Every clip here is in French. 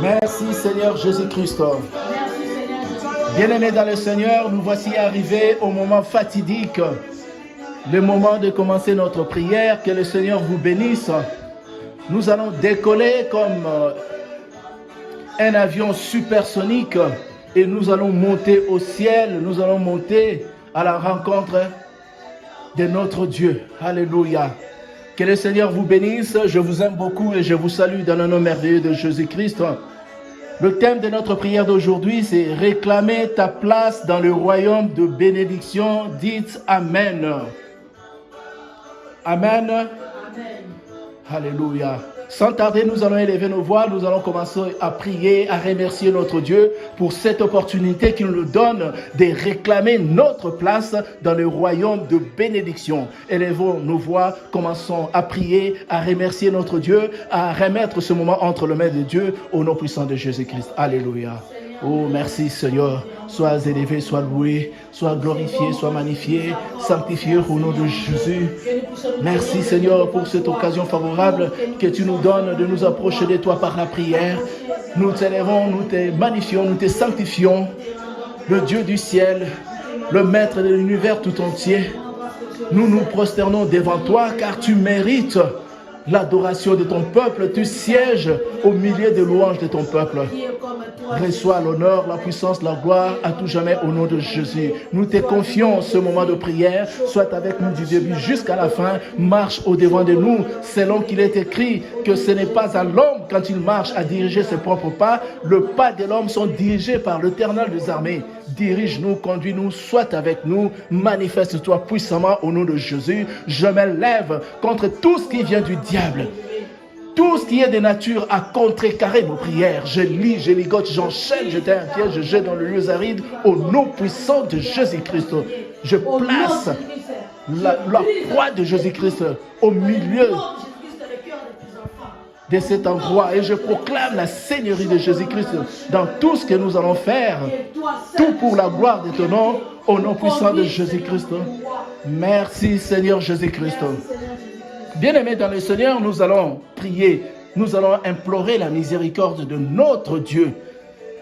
Merci Seigneur Jésus-Christ. Bien-aimés dans le Seigneur, nous voici arrivés au moment fatidique, le moment de commencer notre prière. Que le Seigneur vous bénisse. Nous allons décoller comme un avion supersonique et nous allons monter au ciel, nous allons monter à la rencontre de notre Dieu. Alléluia. Que le Seigneur vous bénisse. Je vous aime beaucoup et je vous salue dans le nom merveilleux de Jésus-Christ. Le thème de notre prière d'aujourd'hui, c'est « Réclamer ta place dans le royaume de bénédiction ». Dites « Amen ». Amen. Amen. Alléluia. Sans tarder, nous allons élever nos voix, nous allons commencer à prier, à remercier notre Dieu pour cette opportunité qu'il nous donne de réclamer notre place dans le royaume de bénédiction. Élevons nos voix, commençons à prier, à remercier notre Dieu, à remettre ce moment entre les mains de Dieu au nom puissant de Jésus-Christ. Alléluia. Oh, merci Seigneur. Sois élevé, sois loué, sois glorifié, sois magnifié, sanctifié au nom de Jésus. Merci Seigneur pour cette occasion favorable que tu nous donnes de nous approcher de toi par la prière. Nous t'élèvons, nous te magnifions, nous te sanctifions. Le Dieu du ciel, le Maître de l'univers tout entier. Nous nous prosternons devant toi car tu mérites l'adoration de ton peuple. Tu sièges au milieu des louanges de ton peuple. Reçois l'honneur, la puissance, la gloire à tout jamais au nom de Jésus. Nous te confions ce moment de prière. Sois avec nous du début jusqu'à la fin. Marche au-devant de nous selon qu'il est écrit que ce n'est pas à l'homme quand il marche à diriger ses propres pas. Le pas de l'homme sont dirigés par l'Éternel des armées. Dirige-nous, conduis-nous, sois avec nous. Manifeste-toi puissamment au nom de Jésus. Je me lève contre tout ce qui vient du diable. Tout ce qui est de nature à contrecarrer nos prières, je lis, je ligote, j'enchaîne, je t'ai un piège, je jette dans le lieu aride au nom puissant de Jésus-Christ. Je place la croix de Jésus-Christ au milieu de cet endroit et je proclame la Seigneurie de Jésus-Christ dans tout ce que nous allons faire, tout pour la gloire de ton nom, au nom puissant de Jésus-Christ. Merci Seigneur Jésus-Christ. Bien-aimés dans le Seigneur, nous allons prier, nous allons implorer la miséricorde de notre Dieu.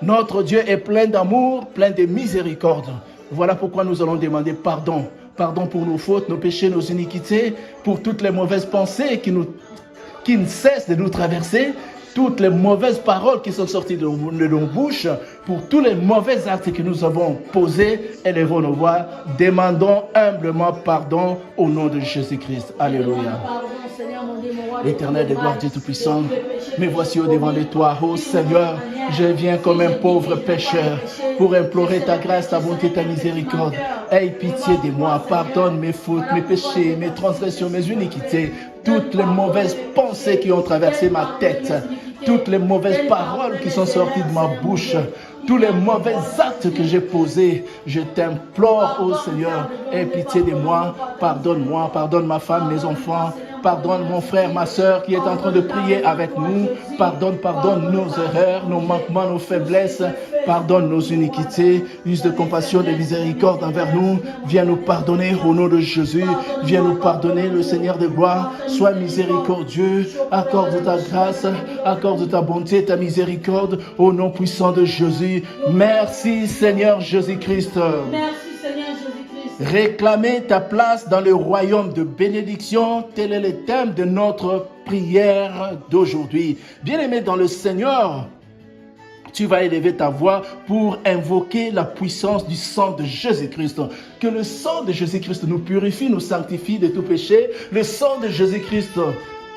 Notre Dieu est plein d'amour, plein de miséricorde. Voilà pourquoi nous allons demander pardon. Pardon pour nos fautes, nos péchés, nos iniquités, pour toutes les mauvaises pensées qui ne cessent de nous traverser, toutes les mauvaises paroles qui sont sorties de nos bouches, pour tous les mauvais actes que nous avons posés, élevons nos voix, demandons humblement pardon au nom de Jésus-Christ. Alléluia. Éternel de gloire, Dieu Tout-Puissant, me voici au-devant de toi, ô Seigneur, je viens comme un pauvre pécheur pour implorer ta grâce, ta bonté, ta miséricorde. Aie pitié de moi, pardonne mes fautes, mes péchés, mes transgressions, mes iniquités, toutes les mauvaises pensées qui ont traversé ma tête, toutes les mauvaises paroles qui sont sorties de ma bouche, tous les mauvais actes que j'ai posés, je t'implore, ô Seigneur, aie pitié de moi, pardonne-moi, pardonne ma femme, mes enfants, pardonne mon frère, ma soeur qui est en train de prier avec nous, pardonne nos erreurs, nos manquements, nos faiblesses, pardonne nos iniquités, use de compassion, de miséricorde envers nous, viens nous pardonner au nom de Jésus, viens nous pardonner le Seigneur de gloire, sois miséricordieux, accorde ta grâce, accorde ta bonté, ta miséricorde au nom puissant de Jésus. Merci Seigneur Jésus-Christ. Merci Seigneur Jésus-Christ. Réclamer ta place dans le royaume de bénédiction, tel est le thème de notre prière d'aujourd'hui. Bien-aimé dans le Seigneur, tu vas élever ta voix pour invoquer la puissance du sang de Jésus-Christ. Que le sang de Jésus-Christ nous purifie, nous sanctifie de tout péché. Le sang de Jésus-Christ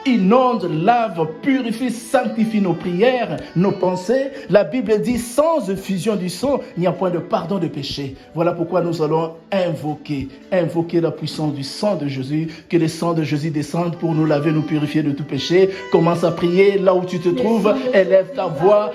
inonde, lave, purifie, sanctifie nos prières, nos pensées. La Bible dit, sans effusion du sang, il n'y a point de pardon de péché. Voilà pourquoi nous allons invoquer la puissance du sang de Jésus, que le sang de Jésus descende pour nous laver, nous purifier de tout péché. Commence à prier là où tu te trouves, élève ta voix,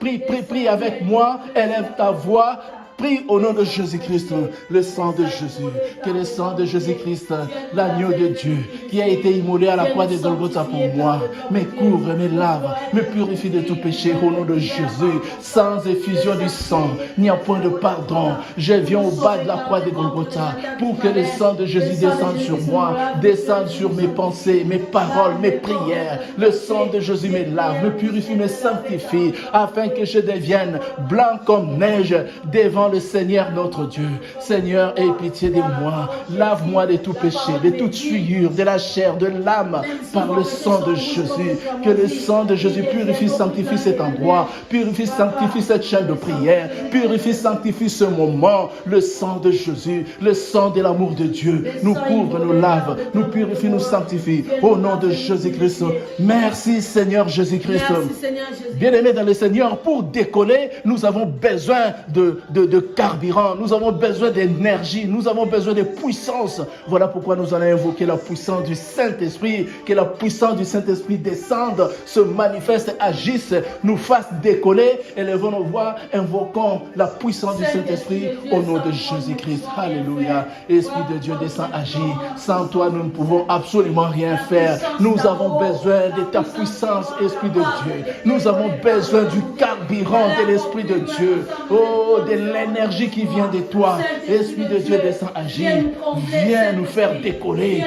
prie avec moi, élève ta voix. Prie au nom de Jésus-Christ, le sang de Jésus. Que le sang de Jésus-Christ, l'agneau de Dieu, qui a été immolé à la croix de Golgotha pour moi, me couvre, me lave, me purifie de tout péché au nom de Jésus. Sans effusion du sang, il n'y a point de pardon. Je viens au bas de la croix de Golgotha pour que le sang de Jésus descende sur moi, descende sur mes pensées, mes paroles, mes prières. Le sang de Jésus me lave, me purifie, me sanctifie, afin que je devienne blanc comme neige devant le Seigneur notre Dieu. Seigneur, aie pitié de moi. Lave-moi de tout péché, de toute souillure, de la chair, de l'âme, par le sang de Jésus. Que le sang de Jésus purifie, sanctifie cet endroit, purifie, sanctifie cette chaîne de prière, purifie, sanctifie ce moment. Le sang de Jésus, le sang de l'amour de Dieu, nous couvre, nous lave, nous purifie, nous sanctifie. Au nom de Jésus-Christ. Merci Seigneur Jésus-Christ. Bien-aimés dans le Seigneur, pour décoller, nous avons besoin de carburant, nous avons besoin d'énergie, nous avons besoin de puissance. Voilà pourquoi nous allons invoquer la puissance du Saint-Esprit, que la puissance du Saint-Esprit descende, se manifeste, agisse, nous fasse décoller. Élevons nos voix, invoquons la puissance du Saint-Esprit au nom de Jésus-Christ. Alléluia. Esprit de Dieu, descend, agit. Sans toi, nous ne pouvons absolument rien faire. Nous avons besoin de ta puissance, Esprit de Dieu. Nous avons besoin du carburant de l'Esprit de Dieu. Oh, de l'énergie qui vient de toi. Esprit de Dieu, descend, agit. Viens nous faire décoller.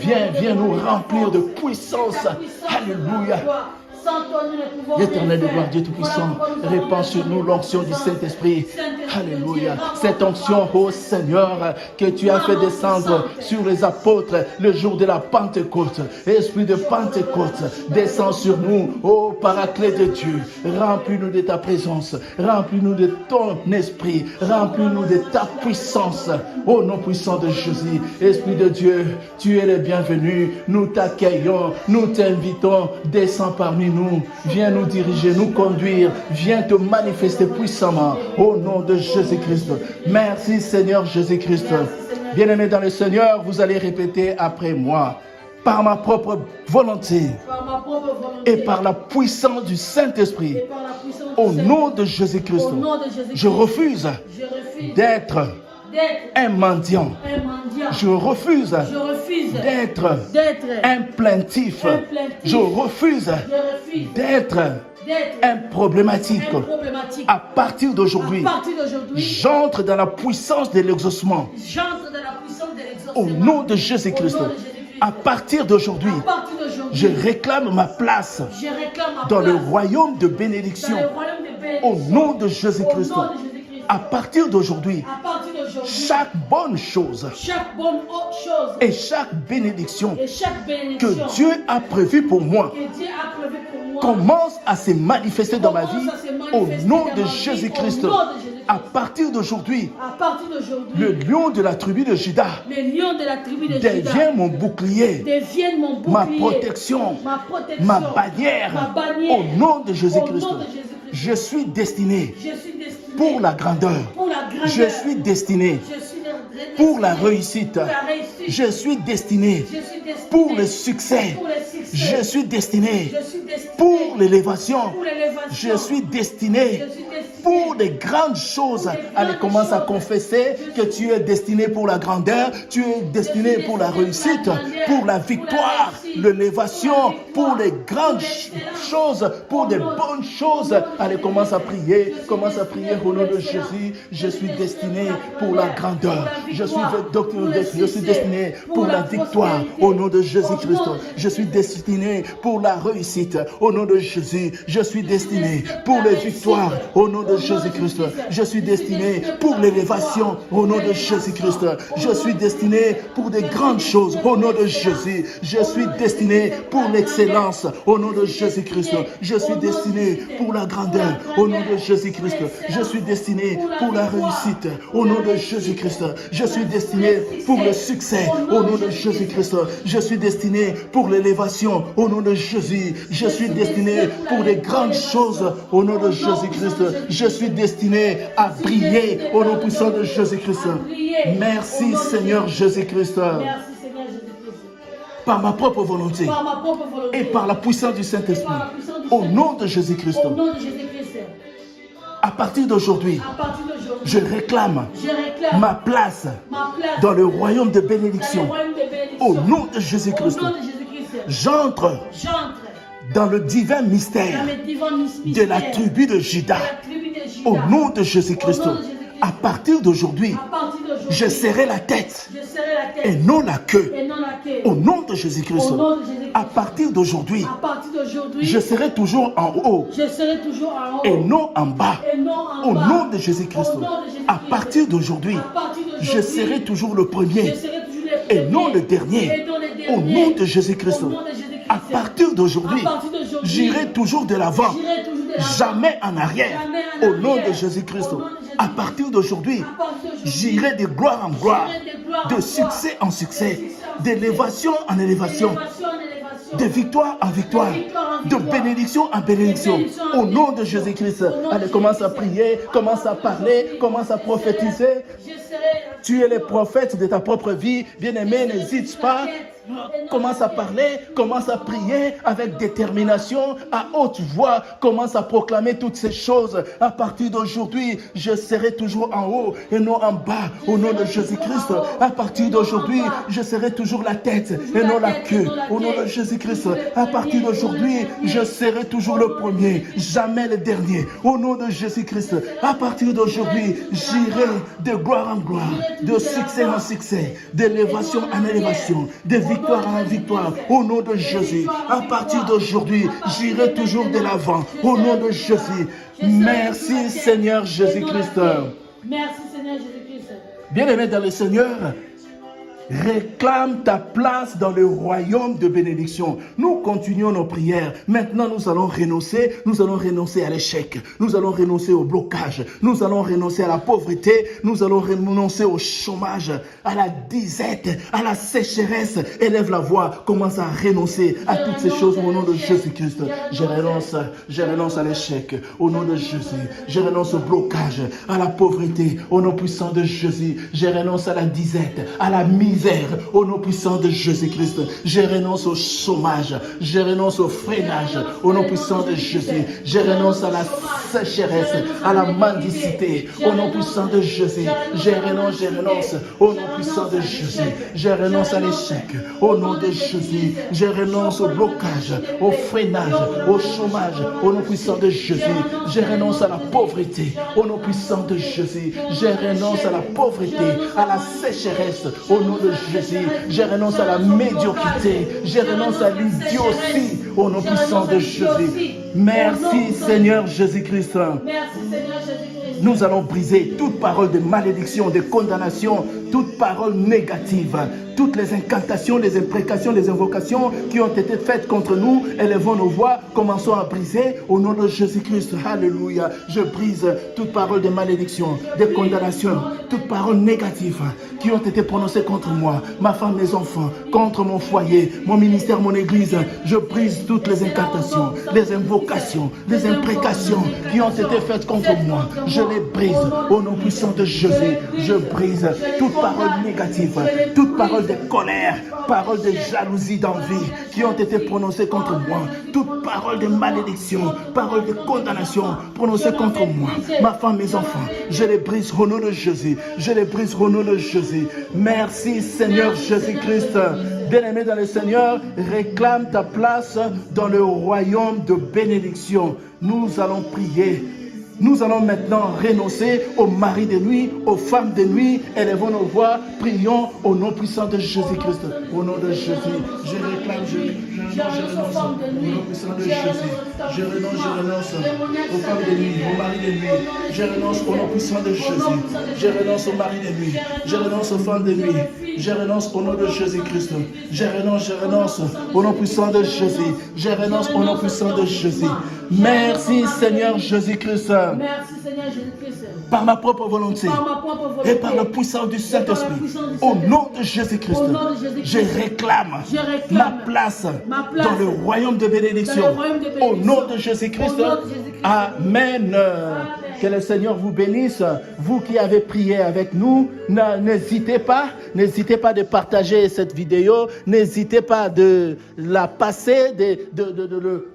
Viens nous remplir de puissance. Alléluia. L'éternel de gloire, Dieu Tout-Puissant, répand sur nous l'onction du Saint-Esprit. Alléluia. Cette onction, ô Seigneur, que tu as fait descendre sur les apôtres le jour de la Pentecôte. Esprit de Pentecôte, descend sur nous, ô Paraclet de Dieu. Remplis-nous de ta présence, remplis-nous de ton esprit, remplis-nous de ta puissance. Ô nom puissant de Jésus, Esprit de Dieu, tu es le bienvenu. Nous t'accueillons, nous t'invitons, descends parmi nous. Viens nous diriger, nous conduire, viens te manifester puissamment au nom de Jésus-Christ. Merci Seigneur Jésus-Christ. Bien-aimés dans le Seigneur, vous allez répéter après moi. Par ma propre volonté et par la puissance du Saint-Esprit, au nom de Jésus-Christ, je refuse d'être un mendiant. Je refuse d'être un plaintif. Je refuse d'être un problématique. À partir d'aujourd'hui, j'entre dans la puissance de l'exaucement. Au nom de Jésus-Christ. À partir d'aujourd'hui, je réclame ma place dans le royaume de bénédiction. Au nom de Jésus-Christ. À partir d'aujourd'hui, chaque bonne chose et chaque bénédiction que Dieu a prévue pour moi commence à se manifester dans ma vie au nom de Jésus-Christ. À partir d'aujourd'hui, le lion de la tribu de Juda devient mon bouclier, ma protection, ma bannière. Au nom de Jésus-Christ, je suis destiné pour la grandeur. Je suis destiné pour la réussite. Je suis destiné pour le succès. Je suis destiné pour l'élévation. Je suis destiné pour les grandes choses. Allez, commence à confesser que tu es destiné pour la grandeur, tu es destiné pour la réussite, pour la victoire, l'élévation, pour les grandes choses, pour des bonnes choses. Allez, commence à prier au nom de Jésus. Je suis destiné pour la grandeur. Je suis destiné pour la victoire au nom de Jésus-Christ. Je suis destiné pour la réussite au nom de Jésus. Je suis destiné pour les victoires au nom de Jésus-Christ. Je suis destiné pour l'élévation au nom de Jésus-Christ. Je suis destiné pour des grandes choses au nom de Jésus. Je suis destiné pour l'excellence au nom de Jésus-Christ. Je suis destiné pour la grandeur au nom de Jésus-Christ. Je suis destiné pour la réussite au nom de Jésus-Christ. Je suis destiné pour le succès au nom de Jésus-Christ. Je suis destiné pour l'élévation au nom de Jésus. Je suis destiné pour des grandes choses au nom de Jésus-Christ. Je suis destiné à briller au nom puissant de Jésus-Christ. Merci Seigneur Jésus-Christ. Par ma propre volonté et par la puissance du Saint-Esprit, au nom de Jésus-Christ. À partir d'aujourd'hui, Je réclame Je réclame ma place ma place dans le royaume de dans le bénédiction. royaume de bénédiction. Au nom de Jésus-Christ, Au nom de Jésus-Christ. j'entre J'entre dans le divin dans mystère le divin de mystère la tribu de Juda. de la tribu de Juda. Au nom de Jésus-Christ, Au nom de Jésus-Christ. à partir d'aujourd'hui, À partir d'aujourd'hui, je serai la tête je serai la tête et non la queue. et non la queue. Au nom de Jésus-Christ, Au nom de Jésus-Christ. à partir d'aujourd'hui, À partir d'aujourd'hui, je serai toujours en haut je serai toujours en haut et non en bas. et non en Au bas. nom de Jésus-Christ, Au nom de Jésus-Christ. à partir d'aujourd'hui, À partir d'aujourd'hui, je serai toujours le premier je serai toujours le et premier non le dernier. et non le dernier. Au nom de Jésus-Christ, Au nom de Jésus-Christ. à partir d'aujourd'hui, À partir d'aujourd'hui, j'irai toujours de l'avant, j'irai toujours de l'avant. jamais en arrière. Jamais en Au nom arrière. de Jésus-Christ, Au nom de Jésus-Christ. à partir d'aujourd'hui, À partir d'aujourd'hui, j'irai de gloire en gloire, j'irai de gloire en de gloire, succès en succès, de succès en d'élévation en élévation, d'élévation en élévation, de victoire en victoire, de victoire en de victoire, bénédiction en bénédiction. de bénédiction en Au nom de bénédiction. Jésus-Christ, Au nom de allez, commence à Jésus-Christ. prier, commence à parler, commence à prophétiser. Je serai Tu es le prophète de ta propre vie. Bien-aimé, n'hésite pas. Commence à parler, commence à prier avec détermination, à haute voix. Commence à proclamer toutes ces choses. À partir d'aujourd'hui, je serai toujours en haut et non en bas. Au nom de Jésus-Christ, à partir d'aujourd'hui, je serai toujours la tête et non la queue. Au nom de Jésus-Christ, à partir d'aujourd'hui, je serai toujours le premier, jamais le dernier. Au nom de Jésus-Christ, à partir d'aujourd'hui, j'irai de gloire en gloire, de succès en succès, d'élévation en élévation, de victoire en victoire. Au nom de Jésus, à partir d'aujourd'hui, j'irai toujours de l'avant. Au nom de Jésus, merci Seigneur Jésus-Christ. Merci Seigneur Jésus-Christ. Bien-aimé dans le Seigneur, réclame ta place dans le royaume de bénédiction. Nous continuons nos prières. Maintenant, nous allons renoncer à l'échec. Nous allons renoncer au blocage. Nous allons renoncer à la pauvreté. Nous allons renoncer au chômage, à la disette, à la sécheresse. Élève la voix. Commence à renoncer à toutes ces choses au nom de Jésus-Christ. Je renonce à l'échec au nom de Jésus. Je renonce au blocage, à la pauvreté au nom puissant de Jésus. Je renonce à la disette, à la misère au nom puissant de Jésus-Christ. Je renonce au chômage. Je renonce au freinage au nom puissant de Jésus. Je renonce à la sécheresse, à la mendicité au nom puissant de Jésus. Je renonce au nom puissant de Jésus. Je renonce à l'échec au nom de Jésus. Je renonce au blocage, au freinage, au chômage au nom puissant de Jésus. Je renonce à la pauvreté au nom puissant de Jésus. Je renonce à la pauvreté, à la sécheresse au nom de Jésus. Je renonce à la médiocrité. Je renonce à l'idiotie au nom puissant de Jésus. Merci Seigneur Jésus-Christ. Merci Seigneur Jésus-Christ. Nous allons briser toute parole de malédiction, de condamnation, toute parole négative, toutes les incantations, les imprécations, les invocations qui ont été faites contre nous. Élevons nos voix, commençons à briser au nom de Jésus-Christ. Alléluia. Je brise toute parole de malédiction, de condamnation, toute parole négative qui ont été prononcées contre moi, ma femme, mes enfants, contre mon foyer, mon ministère, mon église. Je brise toutes les incantations, les invocations, les imprécations qui ont été faites contre moi. Je les brise au nom puissant de Jésus. Je brise toute parole négative, toute parole de colère, parole de jalousie, d'envie qui ont été prononcées contre moi. Toute parole de malédiction, parole de condamnation prononcée contre moi, ma femme, mes enfants. Je les brise au nom de Jésus. Je les brise au nom de Jésus. Merci Seigneur Jésus-Christ. Bien-aimé dans le Seigneur, réclame ta place dans le royaume de bénédiction. Nous allons prier. Nous allons maintenant renoncer aux maris de nuit, aux femmes de nuit. Élevons nos voix, prions au nom puissant de Jésus-Christ. Au nom de Jésus, je réclame, je renonce au nom puissant de Jésus. Je renonce aux femmes de nuit, aux maris de nuit. Je renonce au nom puissant de Jésus. Je renonce aux maris de nuit. Je renonce aux femmes de nuit. Je renonce au nom de Jésus-Christ. Je renonce au nom puissant de Jésus. Je renonce au nom puissant de Jésus. Merci Seigneur Jésus-Christ. Merci Seigneur Jésus-Christ. Par ma propre volonté et par la puissance du Saint-Esprit, au nom de Jésus-Christ, je réclame ma place dans le royaume de bénédiction. Au nom de Jésus-Christ, Amen. Que le Seigneur vous bénisse. Vous qui avez prié avec nous, n'hésitez pas de partager cette vidéo. N'hésitez pas de la passer, de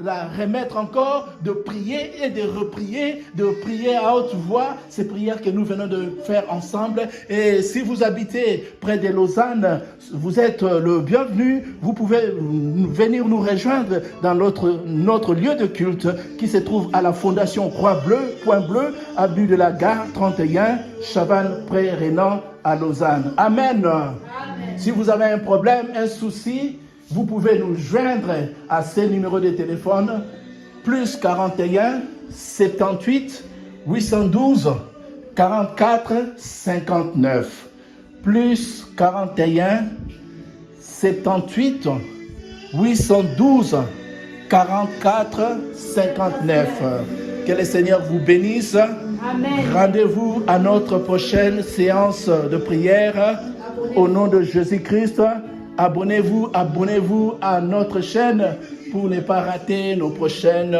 la remettre encore, de prier et de reprier, de prier à haute voix ces prières que nous venons de faire ensemble. Et si vous habitez près de Lausanne, vous êtes le bienvenu. Vous pouvez venir nous rejoindre dans notre lieu de culte qui se trouve à la Fondation Croix-Bleue, Point Bleu, avenue de la Gare 31, Chavannes, près Rénan, à Lausanne. Amen. Si vous avez un problème, un souci, vous pouvez nous joindre à ces numéros de téléphone, plus 41 78 812 44 59. Plus 41 78 812 44 59. Que le Seigneur vous bénisse. Amen. Rendez-vous à notre prochaine séance de prière. Au nom de Jésus-Christ, abonnez-vous à notre chaîne pour ne pas rater nos prochaines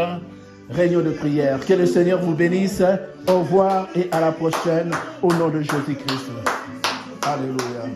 réunions de prière. Que le Seigneur vous bénisse. Au revoir et à la prochaine au nom de Jésus-Christ. Alléluia.